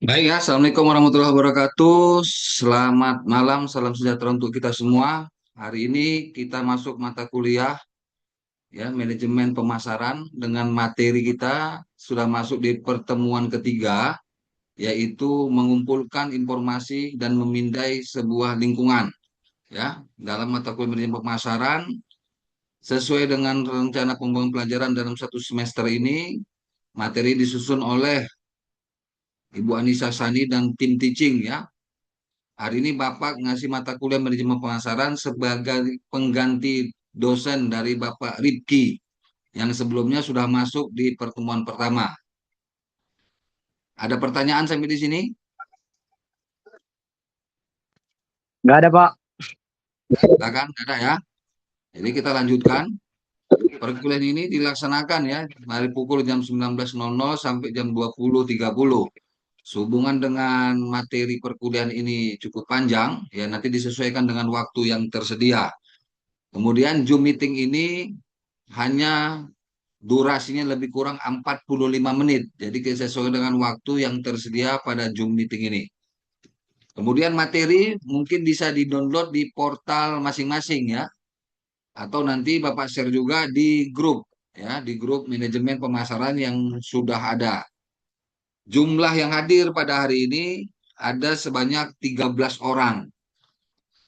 Baik ya, Assalamualaikum warahmatullahi wabarakatuh. Selamat malam, salam sejahtera untuk kita semua. Hari ini kita masuk mata kuliah ya manajemen pemasaran dengan materi kita sudah masuk di pertemuan ketiga, yaitu mengumpulkan informasi dan memindai sebuah lingkungan ya dalam mata kuliah manajemen pemasaran sesuai dengan rencana pembangunan pelajaran dalam satu semester ini. Materi disusun oleh Ibu Anissa Sani dan tim teaching ya. Hari ini Bapak ngasih mata kuliah manajemen pemasaran sebagai pengganti dosen dari Bapak Ripki yang sebelumnya sudah masuk di pertemuan pertama. Ada pertanyaan sampai di sini? Nggak ada, Pak. Silakan, ada ya. Jadi kita lanjutkan. Perkuliahan ini dilaksanakan ya dari pukul jam 19.00 sampai jam 20.30. Sehubungan dengan materi perkuliahan ini cukup panjang, ya nanti disesuaikan dengan waktu yang tersedia. Kemudian Zoom meeting ini hanya durasinya lebih kurang 45 menit. Jadi sesuai dengan waktu yang tersedia pada Zoom meeting ini. Kemudian materi mungkin bisa di-download di portal masing-masing ya. Atau nanti Bapak share juga di grup ya, di grup manajemen pemasaran yang sudah ada. Jumlah yang hadir pada hari ini ada sebanyak 13 orang.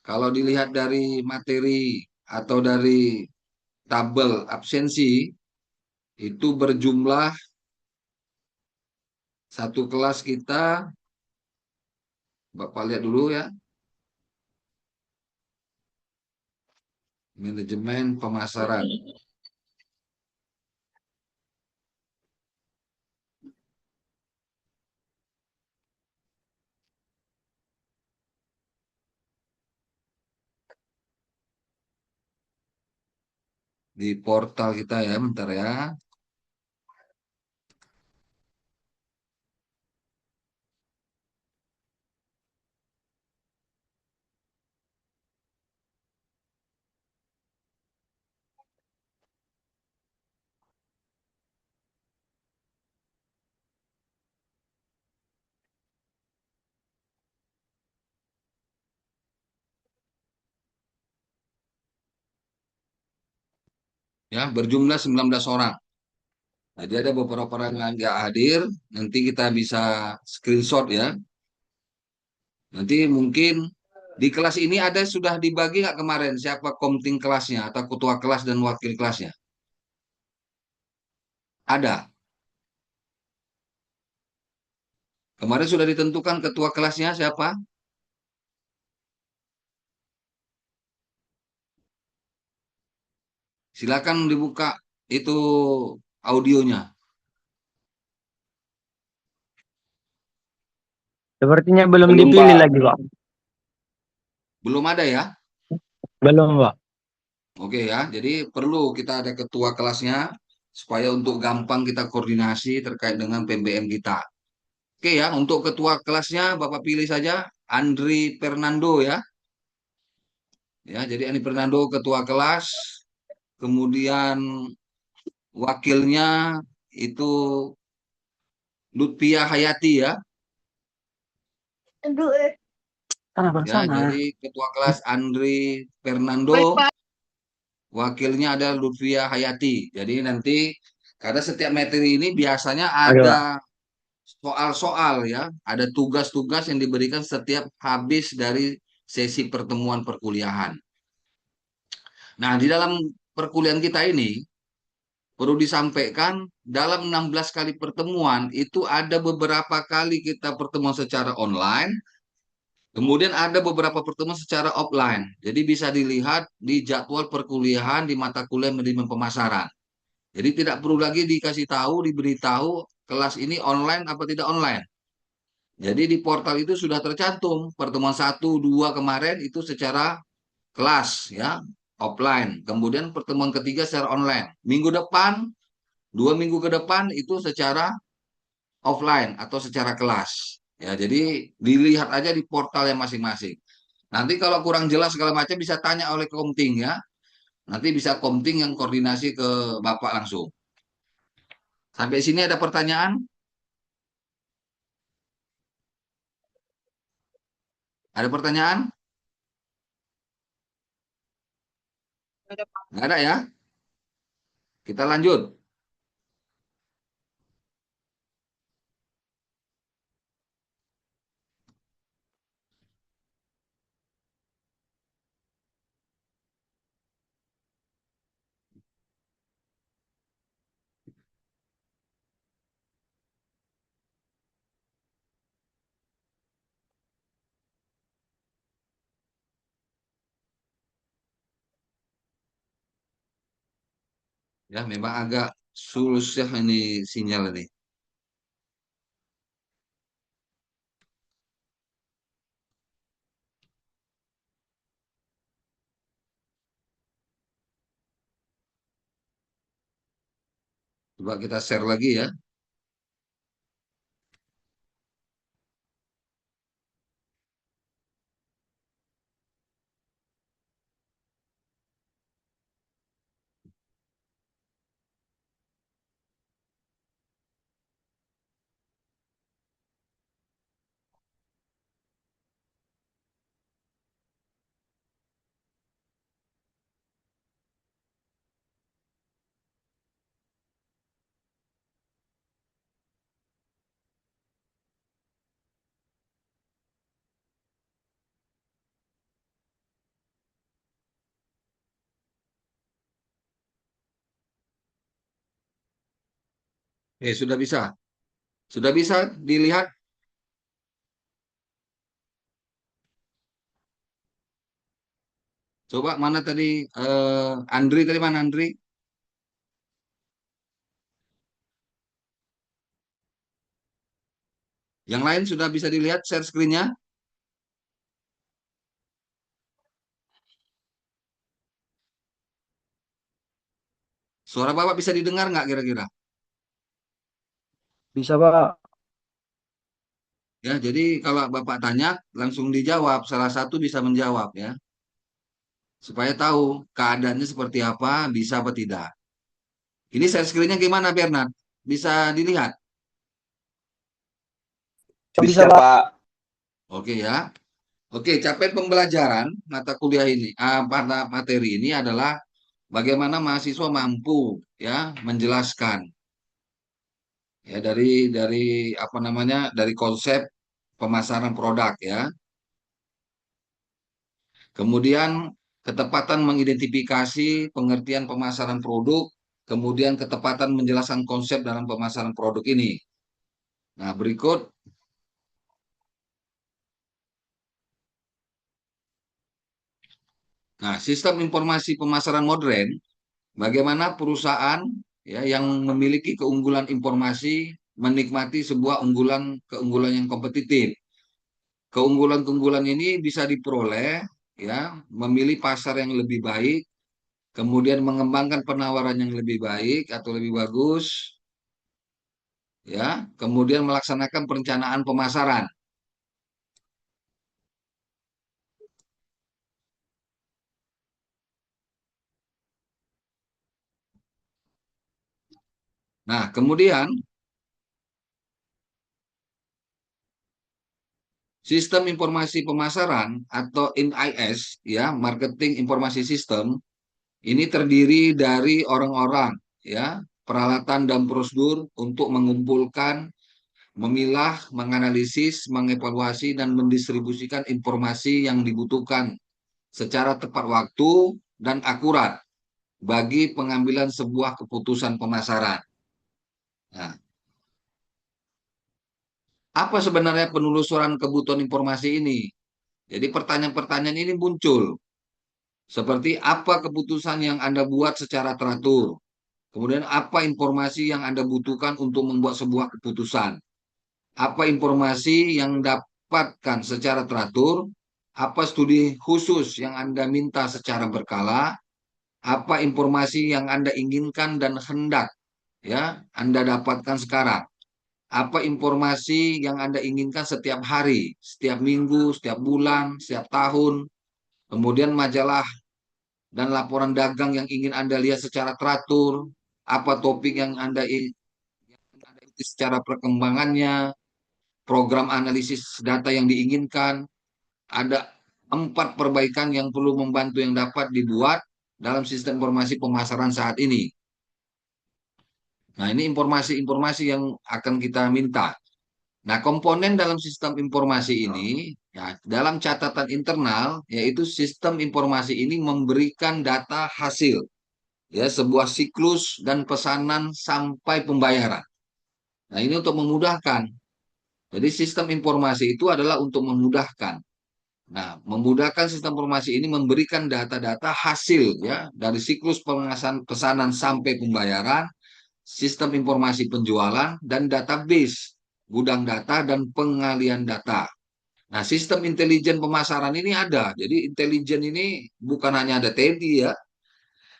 Kalau dilihat dari materi atau dari tabel absensi itu berjumlah satu kelas kita. Bapak lihat dulu ya, manajemen pemasaran. Di portal kita ya, bentar ya. Ya, berjumlah 19 orang. Jadi ada beberapa orang yang nggak hadir, nanti kita bisa screenshot ya. Nanti mungkin di kelas ini ada sudah dibagi nggak kemarin siapa komting kelasnya atau ketua kelas dan wakil kelasnya? Ada. Kemarin sudah ditentukan ketua kelasnya siapa? Silakan dibuka itu audionya. Sepertinya belum Belum, dipilih Pak. lagi, Pak. Belum ada ya? Belum, Pak. Oke ya, jadi perlu kita ada ketua kelasnya supaya untuk gampang kita koordinasi terkait dengan PBM kita. Oke ya, untuk ketua kelasnya Bapak pilih saja Andri Fernando ya. Ya, jadi Andri Fernando ketua kelas, kemudian wakilnya itu Lutfia Hayati ya. Sana, Bang, Ya, sana. jadi ketua kelas Andri Fernando, wakilnya ada Lutfia Hayati. Jadi nanti karena setiap materi ini biasanya Oke, ada Pak. soal-soal ya, ada tugas-tugas yang diberikan setiap habis dari sesi pertemuan perkuliahan. Nah, di dalam perkuliahan kita ini perlu disampaikan dalam 16 kali pertemuan itu ada beberapa kali kita pertemuan secara online, kemudian ada beberapa pertemuan secara offline. Jadi bisa dilihat di jadwal perkuliahan di mata kuliah manajemen pemasaran. Jadi tidak perlu lagi dikasih tahu, diberitahu kelas ini online apa tidak online. Jadi di portal itu sudah tercantum pertemuan satu 2 kemarin itu secara kelas ya, offline. Kemudian pertemuan ketiga secara online. Minggu depan, 2 minggu ke depan itu secara offline atau secara kelas. Ya, jadi dilihat aja di portal yang masing-masing. Nanti kalau kurang jelas segala macam bisa tanya oleh Komting ya. Nanti bisa Komting yang koordinasi ke Bapak langsung. Sampai sini ada pertanyaan? Ada pertanyaan? Nggak ada ya? Kita lanjut. Ya, memang agak susah ini sinyal ini. Coba kita share lagi ya. Sudah bisa. Sudah bisa dilihat. Coba mana tadi Andri tadi mana Andri? Yang lain sudah bisa dilihat share screen-nya? Suara Bapak bisa didengar nggak kira-kira? Bisa, Pak. Ya, jadi kalau Bapak tanya langsung dijawab. Salah satu bisa menjawab ya, supaya tahu keadaannya seperti apa, bisa apa tidak. Ini share screen-nya gimana, Bernard? Bisa dilihat? Bisa, Bisa, Pak. Pak. Oke ya. Oke, capaian pembelajaran mata kuliah ini, pada materi ini adalah bagaimana mahasiswa mampu ya menjelaskan ya dari apa namanya dari konsep pemasaran produk ya. Kemudian ketepatan mengidentifikasi pengertian pemasaran produk, kemudian ketepatan menjelaskan konsep dalam pemasaran produk ini. Nah, berikut sistem informasi pemasaran modern, bagaimana perusahaan ya yang memiliki keunggulan informasi menikmati sebuah keunggulan yang kompetitif. Keunggulan-keunggulan ini bisa diperoleh ya memilih pasar yang lebih baik, kemudian mengembangkan penawaran yang lebih baik atau lebih bagus, ya, kemudian melaksanakan perencanaan pemasaran. Nah, kemudian sistem informasi pemasaran atau MIS, ya, marketing informasi sistem, ini terdiri dari orang-orang, ya, peralatan dan prosedur untuk mengumpulkan, memilah, menganalisis, mengevaluasi, dan mendistribusikan informasi yang dibutuhkan secara tepat waktu dan akurat bagi pengambilan sebuah keputusan pemasaran. Nah, apa sebenarnya penelusuran kebutuhan informasi ini? Jadi pertanyaan-pertanyaan ini muncul. Seperti apa keputusan yang Anda buat secara teratur? Kemudian apa informasi yang Anda butuhkan untuk membuat sebuah keputusan? Apa informasi yang dapatkan secara teratur? Apa studi khusus yang Anda minta secara berkala? Apa informasi yang Anda inginkan dan hendak ya Anda dapatkan sekarang? Apa informasi yang Anda inginkan setiap hari, setiap minggu, setiap bulan, setiap tahun? Kemudian majalah dan laporan dagang yang ingin Anda lihat secara teratur, apa topik yang Anda ikuti secara perkembangannya, program analisis data yang diinginkan, ada 4 perbaikan yang perlu membantu yang dapat dibuat dalam sistem informasi pemasaran saat ini. Nah, ini informasi-informasi yang akan kita minta. Nah, komponen dalam sistem informasi ini, ya, dalam catatan internal, yaitu sistem informasi ini memberikan data hasil, ya, sebuah siklus dan pesanan sampai pembayaran. Nah, ini untuk memudahkan. Jadi, sistem informasi itu adalah untuk memudahkan. Nah, memudahkan sistem informasi ini memberikan data-data hasil, ya, dari siklus pesanan sampai pembayaran, sistem informasi penjualan, dan database, gudang data, dan pengalian data. Nah, sistem intelijen pemasaran ini ada. Jadi, intelijen ini bukan hanya ada TNI, ya.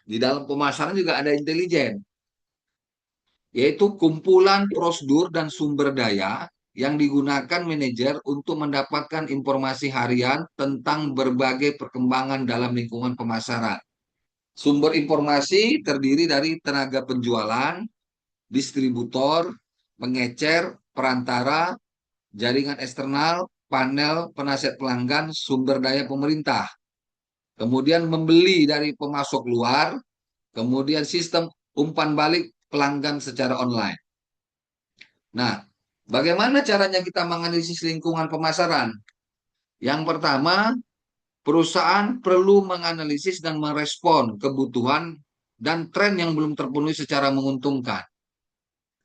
Di dalam pemasaran juga ada intelijen, yaitu kumpulan prosedur dan sumber daya yang digunakan manajer untuk mendapatkan informasi harian tentang berbagai perkembangan dalam lingkungan pemasaran. Sumber informasi terdiri dari tenaga penjualan, distributor, pengecer, perantara, jaringan eksternal, panel, penasihat pelanggan, sumber daya pemerintah. Kemudian membeli dari pemasok luar, kemudian sistem umpan balik pelanggan secara online. Nah, bagaimana caranya kita menganalisis lingkungan pemasaran? Yang pertama, perusahaan perlu menganalisis dan merespon kebutuhan dan tren yang belum terpenuhi secara menguntungkan.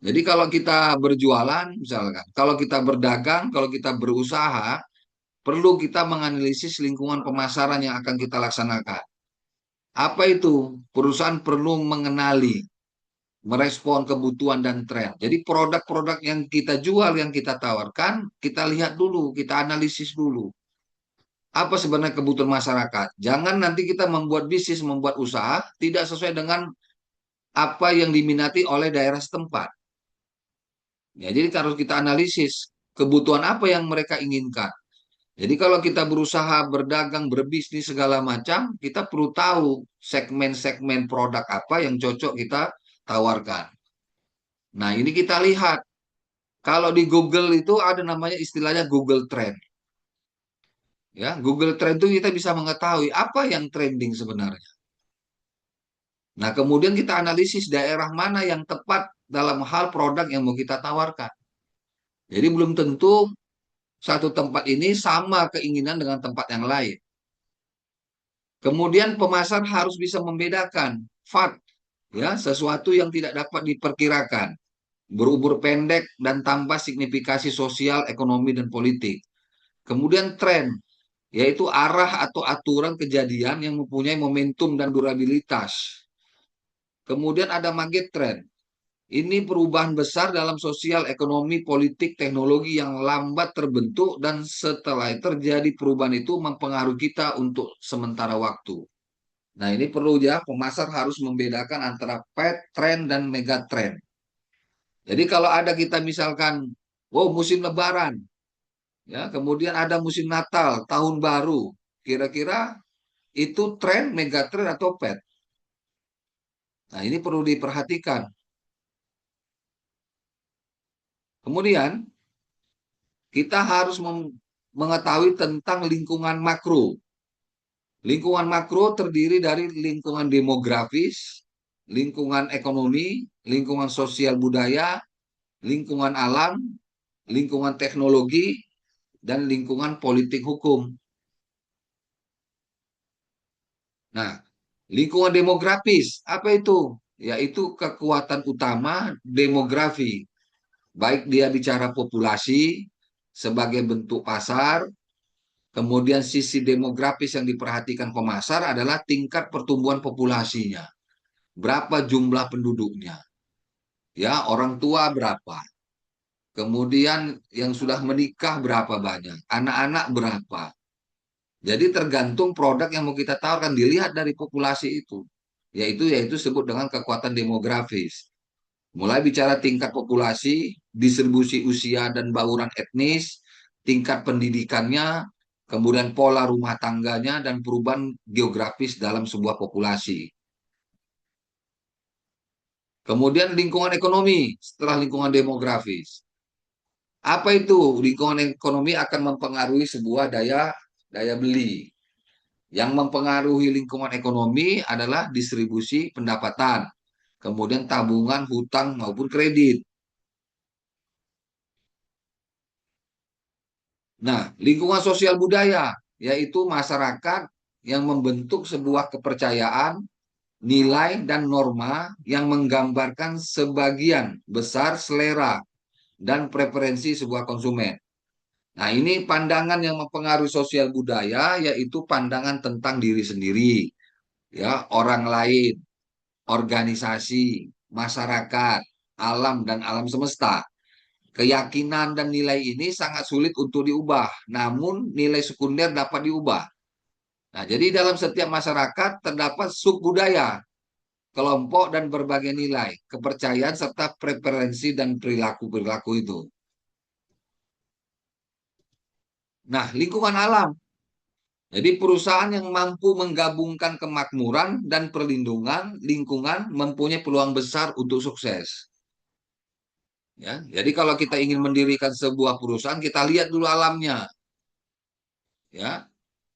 Jadi kalau kita berjualan, misalkan, kalau kita berdagang, kalau kita berusaha, perlu kita menganalisis lingkungan pemasaran yang akan kita laksanakan. Apa itu? Perusahaan perlu mengenali, merespon kebutuhan dan tren. Jadi produk-produk yang kita jual, yang kita tawarkan, kita lihat dulu, kita analisis dulu. Apa sebenarnya kebutuhan masyarakat? Jangan nanti kita membuat bisnis, membuat usaha, tidak sesuai dengan apa yang diminati oleh daerah setempat. Ya, jadi harus kita analisis kebutuhan apa yang mereka inginkan. Jadi kalau kita berusaha berdagang, berbisnis segala macam, kita perlu tahu segmen-segmen produk apa yang cocok kita tawarkan. Nah, ini kita lihat. Kalau di Google itu ada namanya istilahnya Google Trend. Ya, Google Trend itu kita bisa mengetahui apa yang trending sebenarnya. Nah, kemudian kita analisis daerah mana yang tepat dalam hal produk yang mau kita tawarkan. Jadi belum tentu satu tempat ini sama keinginan dengan tempat yang lain. Kemudian pemasar harus bisa membedakan fact, ya, sesuatu yang tidak dapat diperkirakan, berumur pendek dan tanpa signifikasi sosial, ekonomi, dan politik. Kemudian tren, yaitu arah atau aturan kejadian yang mempunyai momentum dan durabilitas. Kemudian ada market trend. Ini perubahan besar dalam sosial, ekonomi, politik, teknologi yang lambat terbentuk dan setelah terjadi perubahan itu mempengaruhi kita untuk sementara waktu. Nah, ini perlu ya, pemasar harus membedakan antara trend dan megatrend. Jadi kalau ada kita misalkan, wow, musim lebaran, ya, kemudian ada musim Natal, tahun baru, kira-kira itu tren, megatrend atau pet. Nah, ini perlu diperhatikan. Kemudian kita harus mengetahui tentang lingkungan makro. Lingkungan makro terdiri dari lingkungan demografis, lingkungan ekonomi, lingkungan sosial budaya, lingkungan alam, lingkungan teknologi, dan lingkungan politik hukum. Nah, lingkungan demografis, apa itu? Yaitu kekuatan utama demografi. Baik dia bicara populasi sebagai bentuk pasar, kemudian sisi demografis yang diperhatikan pemasar adalah tingkat pertumbuhan populasinya. Berapa jumlah penduduknya? Ya, orang tua berapa? Kemudian yang sudah menikah berapa banyak? Anak-anak berapa? Jadi tergantung produk yang mau kita tawarkan dilihat dari populasi itu. Yaitu sebut dengan kekuatan demografis. Mulai bicara tingkat populasi, distribusi usia dan bauran etnis, tingkat pendidikannya, kemudian pola rumah tangganya, dan perubahan geografis dalam sebuah populasi. Kemudian lingkungan ekonomi setelah lingkungan demografis. Apa itu? Lingkungan ekonomi akan mempengaruhi sebuah daya beli. Yang mempengaruhi lingkungan ekonomi adalah distribusi pendapatan, kemudian tabungan, hutang maupun kredit. Nah, lingkungan sosial budaya yaitu masyarakat yang membentuk sebuah kepercayaan, nilai dan norma yang menggambarkan sebagian besar selera dan preferensi sebuah konsumen. Nah, ini pandangan yang mempengaruhi sosial budaya yaitu pandangan tentang diri sendiri, ya, orang lain, organisasi, masyarakat, alam dan alam semesta. Keyakinan dan nilai ini sangat sulit untuk diubah, namun nilai sekunder dapat diubah. Nah, jadi dalam setiap masyarakat terdapat subbudaya, kelompok dan berbagai nilai, kepercayaan serta preferensi dan perilaku-perilaku itu. Nah, lingkungan alam. Jadi perusahaan yang mampu menggabungkan kemakmuran dan perlindungan lingkungan mempunyai peluang besar untuk sukses. Ya, jadi kalau kita ingin mendirikan sebuah perusahaan, kita lihat dulu alamnya, ya.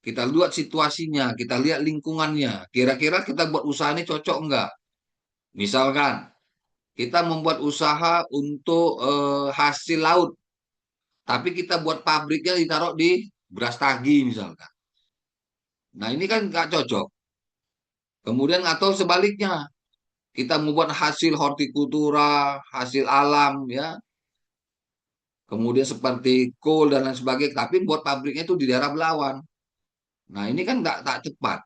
Kita lihat situasinya, kita lihat lingkungannya. Kira-kira kita buat usaha ini cocok enggak? Misalkan kita membuat usaha untuk hasil laut, tapi kita buat pabriknya ditaruh di Brastagi misalkan. Nah ini kan nggak cocok. Kemudian atau sebaliknya, kita membuat hasil hortikultura, hasil alam, ya. Kemudian seperti coal dan lain sebagainya, tapi buat pabriknya itu di daerah Belawan. Nah ini kan nggak tak tepat.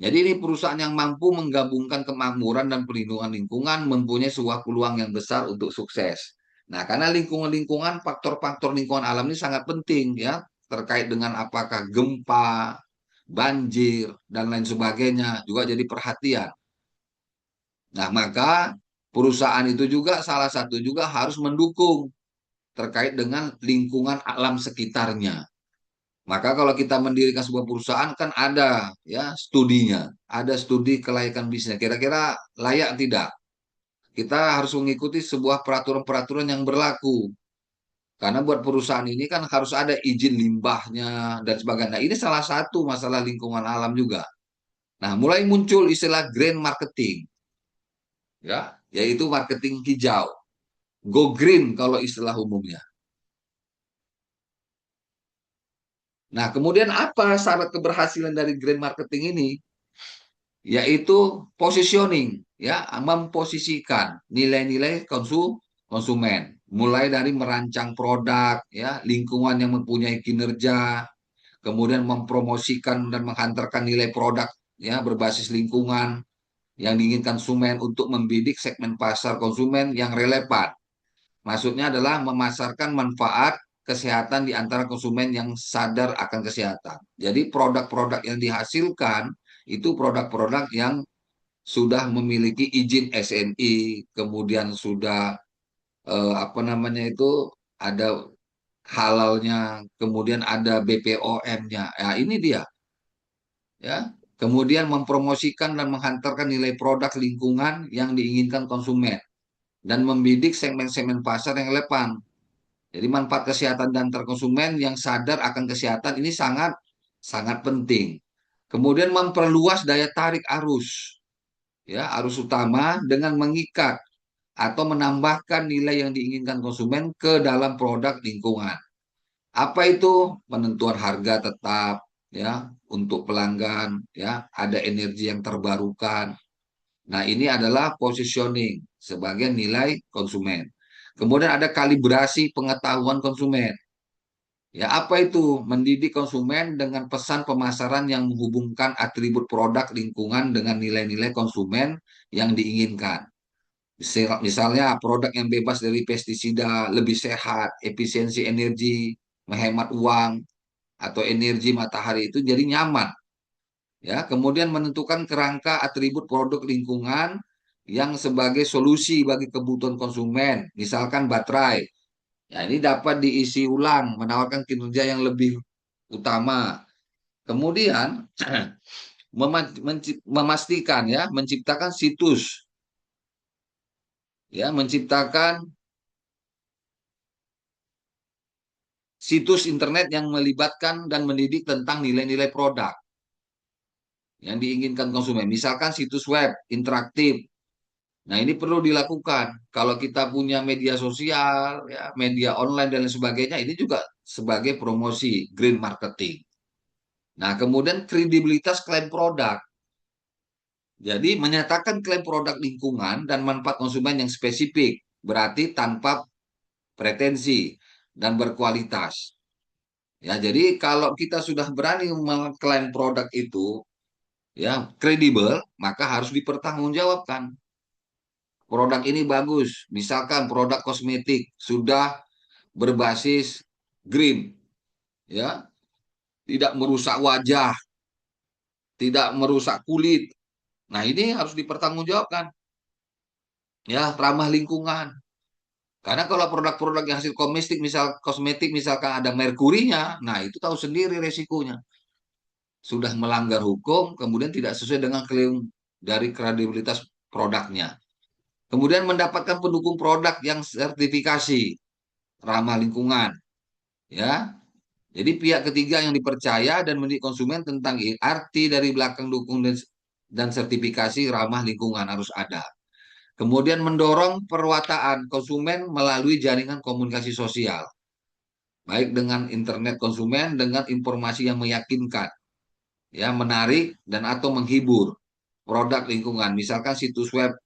Jadi ini perusahaan yang mampu menggabungkan kemakmuran dan perlindungan lingkungan mempunyai sebuah peluang yang besar untuk sukses. Nah, karena lingkungan-lingkungan, faktor-faktor lingkungan alam ini sangat penting ya, terkait dengan apakah gempa, banjir, dan lain sebagainya juga jadi perhatian. Nah, maka perusahaan itu juga salah satu juga harus mendukung terkait dengan lingkungan alam sekitarnya. Maka kalau kita mendirikan sebuah perusahaan kan ada ya studinya, ada studi kelayakan bisnis. Kira-kira layak tidak? Kita harus mengikuti sebuah peraturan-peraturan yang berlaku. Karena buat perusahaan ini kan harus ada izin limbahnya dan sebagainya. Nah, ini salah satu masalah lingkungan alam juga. Nah, mulai muncul istilah green marketing, ya, yaitu marketing hijau. Go green kalau istilah umumnya. Nah, kemudian apa syarat keberhasilan dari green marketing ini? Yaitu positioning, ya, memposisikan nilai-nilai konsumen, mulai dari merancang produk, ya, lingkungan yang mempunyai kinerja, kemudian mempromosikan dan menghantarkan nilai produk, ya, berbasis lingkungan yang diinginkan konsumen untuk membidik segmen pasar konsumen yang relevan. Maksudnya adalah memasarkan manfaat kesehatan di antara konsumen yang sadar akan kesehatan. Jadi produk-produk yang dihasilkan itu produk-produk yang sudah memiliki izin SNI, kemudian sudah apa namanya itu ada halalnya, kemudian ada BPOM-nya. Ya, ini dia, ya. Kemudian mempromosikan dan menghantarkan nilai produk lingkungan yang diinginkan konsumen dan membidik segmen-segmen pasar yang relevan. Jadi manfaat kesehatan dan konsumen yang sadar akan kesehatan ini sangat sangat penting. Kemudian memperluas daya tarik arus, ya, arus utama dengan mengikat atau menambahkan nilai yang diinginkan konsumen ke dalam produk lingkungan. Apa itu? Penentuan harga tetap, ya, untuk pelanggan, ya, ada energi yang terbarukan. Nah, ini adalah positioning sebagai nilai konsumen. Kemudian ada kalibrasi pengetahuan konsumen. Ya, apa itu? Mendidik konsumen dengan pesan pemasaran yang menghubungkan atribut produk lingkungan dengan nilai-nilai konsumen yang diinginkan. Misalnya produk yang bebas dari pestisida, lebih sehat, efisiensi energi, menghemat uang, atau energi matahari itu jadi nyaman. Ya, kemudian menentukan kerangka atribut produk lingkungan yang sebagai solusi bagi kebutuhan konsumen, misalkan baterai. Ya, ini dapat diisi ulang, menawarkan kinerja yang lebih utama. Kemudian memastikan ya, menciptakan situs, situs internet yang melibatkan dan mendidik tentang nilai-nilai produk yang diinginkan konsumen. Misalkan situs web interaktif. Nah, ini perlu dilakukan. Kalau kita punya media sosial, ya, media online dan lain sebagainya, ini juga sebagai promosi green marketing. Nah, kemudian kredibilitas klaim produk. Jadi, menyatakan klaim produk lingkungan dan manfaat konsumen yang spesifik, berarti tanpa pretensi dan berkualitas. Ya, jadi kalau kita sudah berani mengklaim produk itu, ya, kredibel, maka harus dipertanggungjawabkan. Produk ini bagus, misalkan produk kosmetik sudah berbasis green, ya, tidak merusak wajah, tidak merusak kulit. Nah, ini harus dipertanggungjawabkan, ya, ramah lingkungan. Karena kalau produk-produk yang hasil kosmetik misalkan ada merkurinya, nah itu tahu sendiri resikonya. Sudah melanggar hukum, kemudian tidak sesuai dengan klaim dari kredibilitas produknya. Kemudian mendapatkan pendukung produk yang sertifikasi ramah lingkungan, ya. Jadi pihak ketiga yang dipercaya dan mendidik konsumen tentang arti dari belakang dukung dan sertifikasi ramah lingkungan harus ada. Kemudian mendorong perwataan konsumen melalui jaringan komunikasi sosial, baik dengan internet konsumen dengan informasi yang meyakinkan, ya, menarik dan atau menghibur produk lingkungan. Misalkan situs web,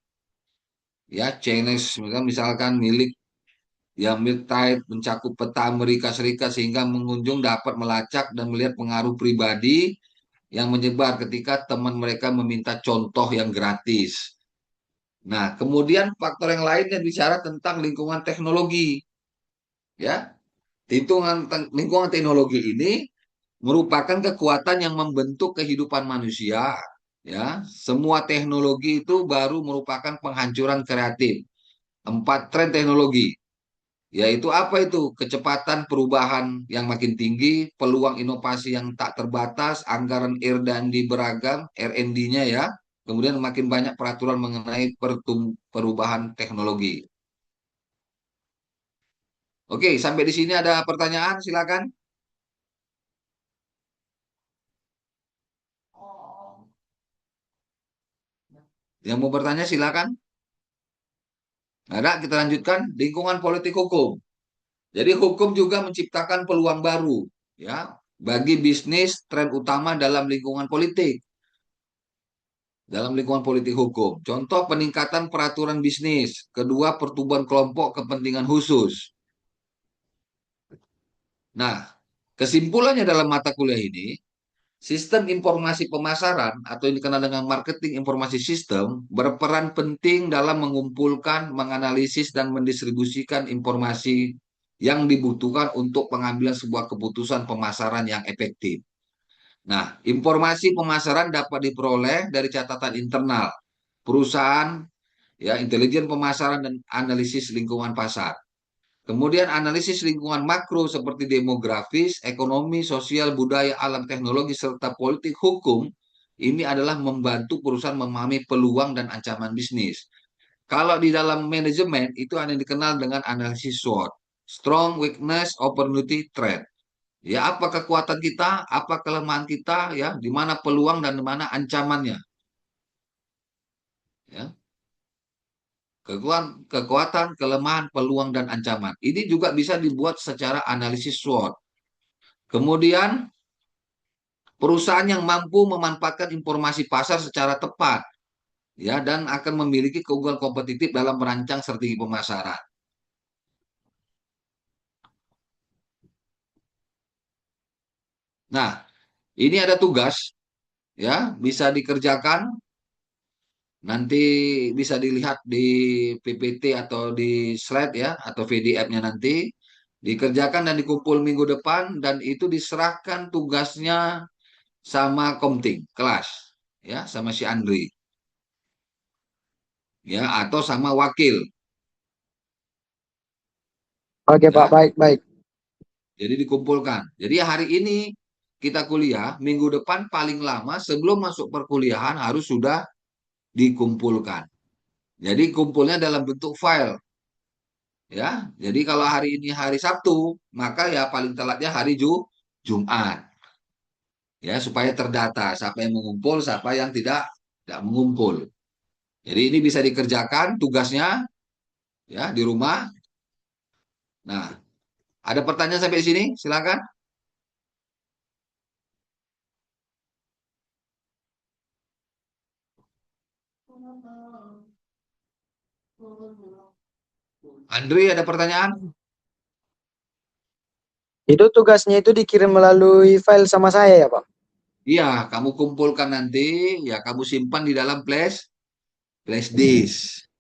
ya, challenge misalkan milik, ya, Milk Tide mencakup peta Amerika Serikat sehingga pengunjung dapat melacak dan melihat pengaruh pribadi yang menyebar ketika teman mereka meminta contoh yang gratis. Nah, kemudian faktor yang lainnya bicara tentang lingkungan teknologi, ya. Lingkungan teknologi ini merupakan kekuatan yang membentuk kehidupan manusia, ya. Semua teknologi itu baru merupakan penghancuran kreatif. 4 tren teknologi, yaitu apa itu? Kecepatan perubahan yang makin tinggi, peluang inovasi yang tak terbatas, anggaran R&D beragam, R&D-nya, ya. Kemudian makin banyak peraturan mengenai perubahan teknologi. Oke, sampai di sini ada pertanyaan, silakan. Yang mau bertanya silakan. Ada, kita lanjutkan. Lingkungan politik hukum. Jadi hukum juga menciptakan peluang baru, ya, bagi bisnis, tren utama dalam lingkungan politik. Dalam lingkungan politik hukum. Contoh peningkatan peraturan bisnis. Kedua, pertumbuhan kelompok kepentingan khusus. Nah, kesimpulannya dalam mata kuliah ini, sistem informasi pemasaran atau yang dikenal dengan marketing informasi sistem berperan penting dalam mengumpulkan, menganalisis, dan mendistribusikan informasi yang dibutuhkan untuk pengambilan sebuah keputusan pemasaran yang efektif. Nah, informasi pemasaran dapat diperoleh dari catatan internal perusahaan, ya, intelijen pemasaran dan analisis lingkungan pasar. Kemudian analisis lingkungan makro seperti demografis, ekonomi, sosial, budaya, alam, teknologi, serta politik hukum, ini adalah membantu perusahaan memahami peluang dan ancaman bisnis. Kalau di dalam manajemen, itu ada yang dikenal dengan analisis SWOT. Strong, weakness, opportunity, threat. Ya, apa kekuatan kita, apa kelemahan kita, ya, di mana peluang dan di mana ancamannya. Ya. Kekuatan, kelemahan, peluang, dan ancaman. Ini juga bisa dibuat secara analisis SWOT. Kemudian, perusahaan yang mampu memanfaatkan informasi pasar secara tepat, ya, dan akan memiliki keunggulan kompetitif dalam merancang strategi pemasaran. Nah, ini ada tugas, ya, bisa dikerjakan, nanti bisa dilihat di PPT atau di slide, ya, atau PDF-nya nanti dikerjakan dan dikumpul minggu depan dan itu diserahkan tugasnya sama Komting kelas, ya, sama si Andri, ya, atau sama wakil, Oke Pak, ya. baik, baik. Jadi dikumpulkan. Jadi hari ini kita kuliah, minggu depan paling lama sebelum masuk perkuliahan harus sudah dikumpulkan. Jadi kumpulnya dalam bentuk file, Ya, jadi kalau hari ini hari Sabtu, maka ya paling telatnya hari Jumat. Ya, supaya terdata siapa yang mengumpul, siapa yang tidak mengumpul. Jadi ini bisa dikerjakan tugasnya ya di rumah. Nah, ada pertanyaan sampai sini? Silakan. Andri, ada pertanyaan? Itu tugasnya itu dikirim melalui file sama saya ya, Pak? Iya, kamu kumpulkan nanti, ya kamu simpan di dalam flash disk.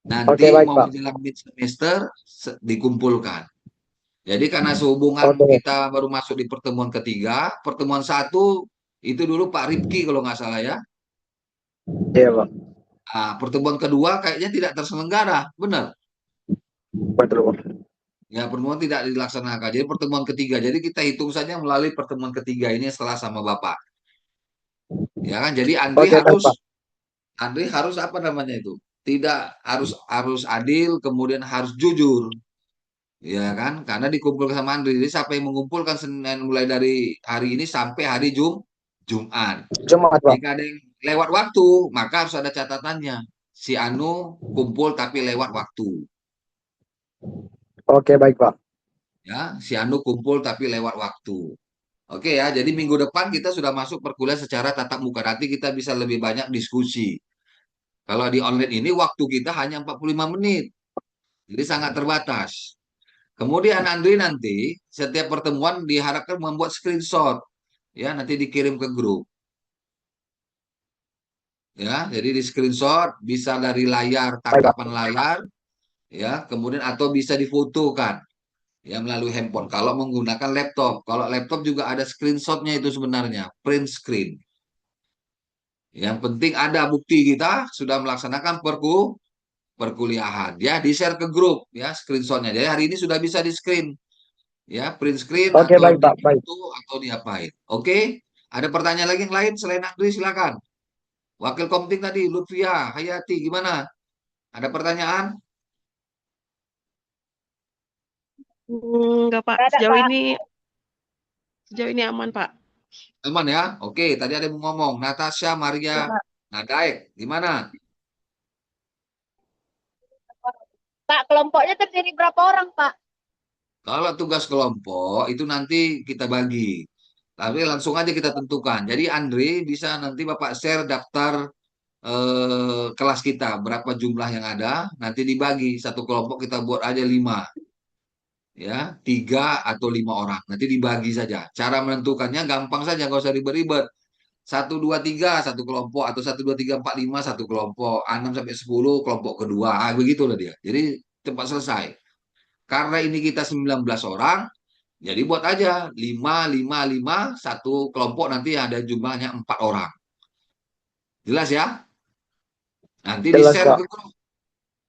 Nanti Oke, baik, mau Pak. menjelang mid semester dikumpulkan. Jadi karena sehubungan Oke. kita baru masuk di pertemuan ketiga, pertemuan satu itu dulu Pak Ripki kalau nggak salah ya. Iya, Pak. Nah, pertemuan kedua kayaknya tidak terselenggara, benar? Betul, Pak. Ya, pertemuan tidak dilaksanakan. Jadi pertemuan ketiga. Jadi kita hitung saja melalui pertemuan ketiga ini setelah sama Bapak. Ya kan? Jadi Andri Oke, baik, harus Pak. Andri harus apa namanya itu? Tidak harus harus adil, kemudian harus jujur. Ya kan? Karena dikumpulkan sama Andri. Jadi siapa yang mengumpulkan Senin mulai dari hari ini sampai hari Jumat. Jumat, Pak. Jika ada yang lewat waktu, maka harus ada catatannya. Si Anu kumpul tapi lewat waktu. Oke, baik, Pak. Ya, si Anu kumpul tapi lewat waktu. Oke ya, jadi minggu depan kita sudah masuk perkuliahan secara tatap muka. Nanti kita bisa lebih banyak diskusi. Kalau di online ini waktu kita hanya 45 menit. Jadi sangat terbatas. Kemudian Andri nanti setiap pertemuan diharapkan membuat screenshot. Ya, nanti dikirim ke grup. Ya, jadi di screenshot bisa dari layar, Baik, tangkapan Pak. layar, ya, kemudian atau bisa difotokan ya melalui handphone kalau menggunakan laptop. Kalau laptop juga ada screenshotnya itu sebenarnya, print screen. Yang penting ada bukti kita sudah melaksanakan perkuliahan. Ya, di-share ke grup ya screenshotnya. Jadi hari ini sudah bisa di-screen ya, print screen Oke, atau baik, Pak. Baik. difoto atau diapain. Oke? Ada pertanyaan lagi yang lain selain Andri silakan. Wakil Komting tadi Lutfia Hayati gimana? Ada pertanyaan? Enggak, Pak. Nggak ada, Pak. Sejauh ini aman, Pak. Aman ya? Oke, tadi ada yang mau ngomong. Natasha Maria Ya, Pak. Nadaek, gimana? Pak, kelompoknya terdiri berapa orang, Pak? Kalau tugas kelompok itu nanti kita bagi. Tapi langsung aja kita tentukan. Jadi Andre bisa nanti Bapak share daftar kelas kita. Berapa jumlah yang ada. Nanti dibagi. Satu kelompok kita buat aja 5. Ya, 3 atau 5 orang. Nanti dibagi saja. Cara menentukannya gampang saja. Nggak usah ribet-ribet. 1, 2, 3 satu kelompok. Atau 1, 2, 3, 4, 5 satu kelompok. 6 sampai 10 kelompok kedua. Ah, begitulah dia. Jadi cepat selesai. Karena ini kita 19 orang, jadi buat aja 5, 5, 5, satu kelompok nanti ada jumlahnya 4 orang. Jelas ya? Nanti Jelas, di-share Pak. ke grup,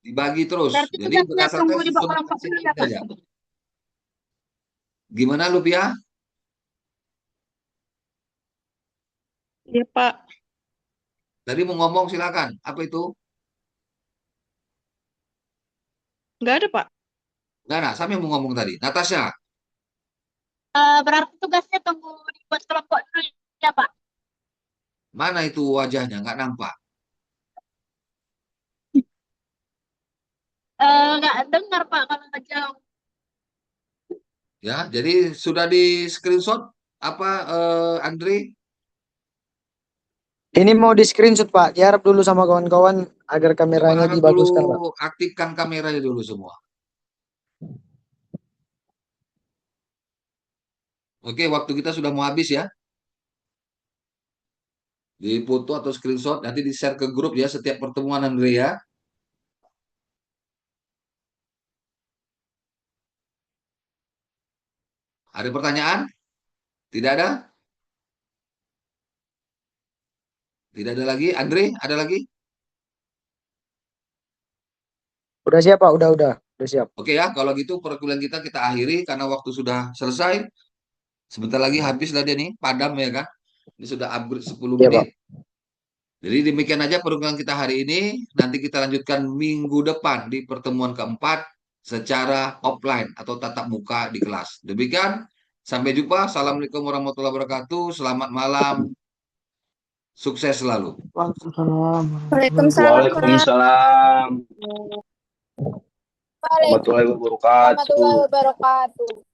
dibagi terus. Berarti Jadi tugasnya berdasarkan tunggu di bawah susunan kelompok dulu persennya ya, Pak? saja. Gimana lu, Pia? Iya, Pak. Tadi mau ngomong silakan. Apa itu? Enggak ada, Pak. Nggak, nah, siapa yang mau ngomong tadi? Natasha. Berarti tugasnya tunggu dibuat kelompok dulu ya, Pak? Mana itu wajahnya? Nggak nampak. Nggak dengar, Pak, kalau nggak jauh. Ya, jadi sudah di screenshot apa Andre? Ini mau di screenshot, Pak. Diharap dulu sama kawan-kawan agar Coba kameranya harap dulu dibaguskan, Pak. aktifkan kameranya dulu semua. Oke, waktu kita sudah mau habis ya. Di foto atau screenshot nanti di share ke grup ya setiap pertemuan Andre ya. Ada pertanyaan? Tidak ada? Tidak ada lagi? Andre, ada lagi? Udah siap, Pak? Udah. Udah siap. Oke ya, kalau gitu perkuliahan kita akhiri karena waktu sudah selesai. Sebentar lagi habis lah dia nih, padam ya kan. Ini sudah upgrade 10 Iya, Pak. menit. Jadi demikian aja perkuliahan kita hari ini. Nanti kita lanjutkan minggu depan di pertemuan keempat secara offline atau tatap muka di kelas. Demikian, sampai jumpa. Assalamualaikum warahmatullahi wabarakatuh. Selamat malam. Sukses selalu. Waalaikumsalam. Waalaikumsalam, Pak. Waalaikumsalam warahmatullahi wabarakatuh. Warahmatullahi wabarakatuh.